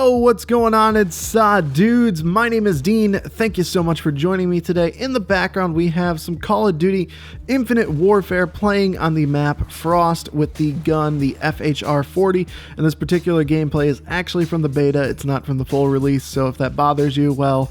Yo, what's going on? It's dudes. My name is Dean. Thank you so much for joining me today. In the background, we have some Call of Duty Infinite Warfare playing on the map Frost with the gun, the FHR40. And this particular gameplay is actually from the beta. It's not from the full release. So if that bothers you, well,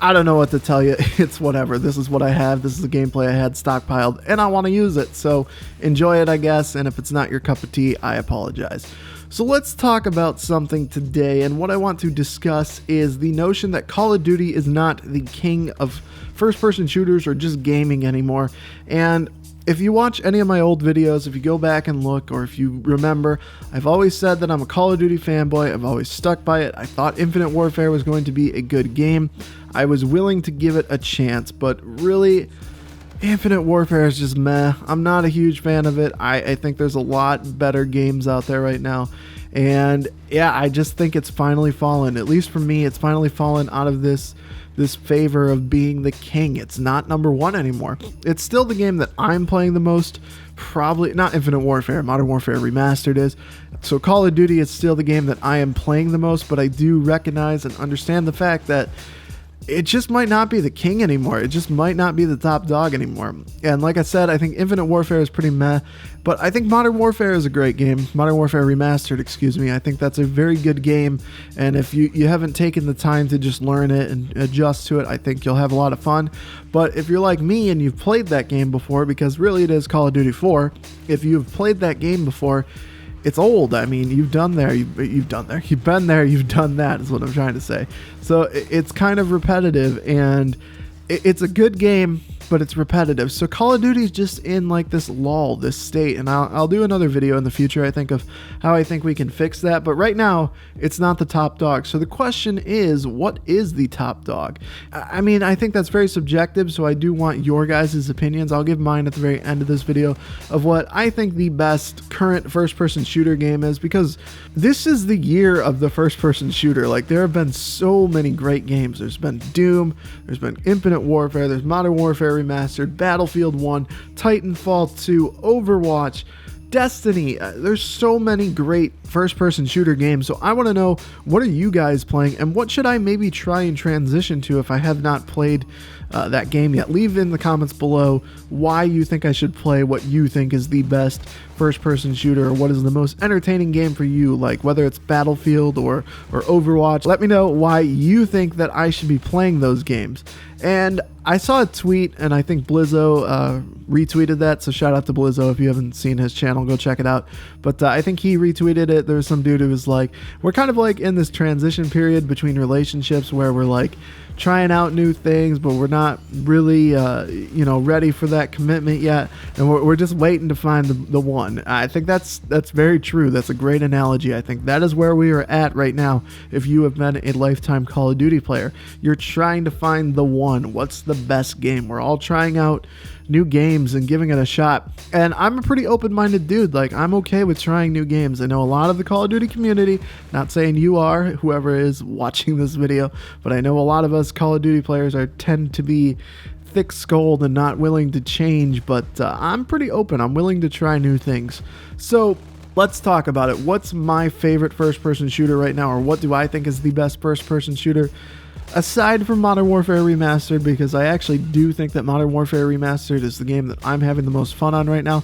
I don't know what to tell you. It's whatever. This is what I have. This is the gameplay I had stockpiled, and I want to use it. So enjoy it, I guess. And if it's not your cup of tea, I apologize. So let's talk about something today, and what I want to discuss is the notion that Call of Duty is not the king of first-person shooters or just gaming anymore. And if you watch any of my old videos, if you go back and look, or if you remember, I've always said that I'm a Call of Duty fanboy. I've always stuck by it. I thought Infinite Warfare was going to be a good game. I was willing to give it a chance, but really, Infinite Warfare is just meh. I'm not a huge fan of it. I think there's a lot better games out there right now. And yeah, I just think it's finally fallen. At least for me, it's finally fallen out of this favor of being the king. It's not number one anymore. It's still the game that I'm playing the most. Probably not Infinite Warfare. Modern Warfare Remastered is. So Call of Duty is still the game that I am playing the most, but I do recognize and understand the fact that it just might not be the king anymore. It just might not be the top dog anymore. And like I said, I think Infinite Warfare is pretty meh, but I think Modern Warfare is a great game. Modern Warfare Remastered, excuse me. I think that's a very good game, and if you haven't taken the time to just learn it and adjust to it, I think you'll have a lot of fun. But if you're like me and you've played that game before, because really it is Call of Duty 4, if you've played that game before, it's old. I mean, you've been there, you've done that, is what I'm trying to say. So it's kind of repetitive, and it's a good game, but it's repetitive. So Call of Duty is just in like this lull, this state, and I'll do another video in the future, I think, of how I think we can fix that. But right now, it's not the top dog. So the question is, what is the top dog? I mean, I think that's very subjective, so I do want your guys' opinions. I'll give mine at the very end of this video of what I think the best current first-person shooter game is, because this is the year of the first-person shooter. Like, there have been so many great games. There's been Doom, there's been Infinite Warfare, there's Modern Warfare Remastered, Battlefield 1, Titanfall 2, Overwatch, Destiny. There's so many great first-person shooter games, so I want to know, what are you guys playing, and what should I maybe try and transition to if I have not played that game yet? Leave in the comments below why you think I should play what you think is the best first-person shooter, or what is the most entertaining game for you, like whether it's Battlefield or Overwatch. Let me know why you think that I should be playing those games. And I saw a tweet, and I think Blizzo retweeted that, so shout out to Blizzo. If you haven't seen his channel, go check it out. But I think he retweeted it. There was some dude who was like, we're kind of like in this transition period between relationships where we're like trying out new things, but we're not really ready for that commitment yet, and we're just waiting to find the one. I think that's very true. That's a great analogy. I think that is where we are at right now. If you have been a lifetime Call of Duty player, you're trying to find the one. What's the best game? We're all trying out new games and giving it a shot, and I'm a pretty open-minded dude. Like, I'm okay with trying new games. I know a lot of the Call of Duty community, not saying you are, whoever is watching this video, but I know a lot of us Call of Duty players tend to be thick-skulled and not willing to change, but I'm pretty open. I'm willing to try new things. So let's talk about it. What's my favorite first-person shooter right now, or what do I think is the best first-person shooter? Aside from Modern Warfare Remastered, because I actually do think that Modern Warfare Remastered is the game that I'm having the most fun on right now.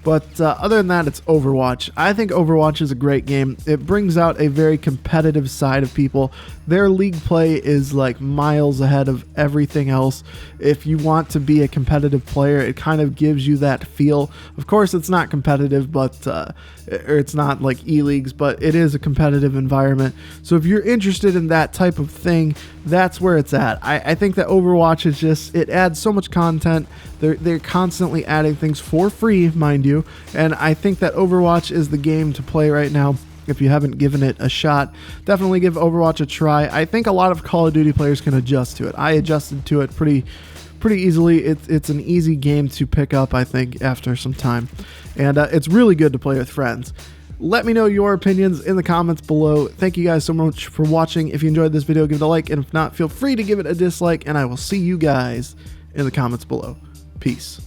But other than that, it's Overwatch. I think Overwatch is a great game. It brings out a very competitive side of people. Their league play is like miles ahead of everything else. If you want to be a competitive player, it kind of gives you that feel. Of course, it's not competitive, but or it's not like E-Leagues, but it is a competitive environment. So if you're interested in that type of thing, that's where it's at. I think that Overwatch is just, it adds so much content. They're constantly adding things for free, mind you, and I think that Overwatch is the game to play right now. If you haven't given it a shot, definitely give Overwatch a try. I think a lot of Call of Duty players can adjust to it. I adjusted to it pretty easily. It's an easy game to pick up, I think, after some time, and it's really good to play with friends. Let me know your opinions in the comments below. Thank you guys so much for watching. If you enjoyed this video, give it a like, and if not, feel free to give it a dislike, and I will see you guys in the comments below. Peace.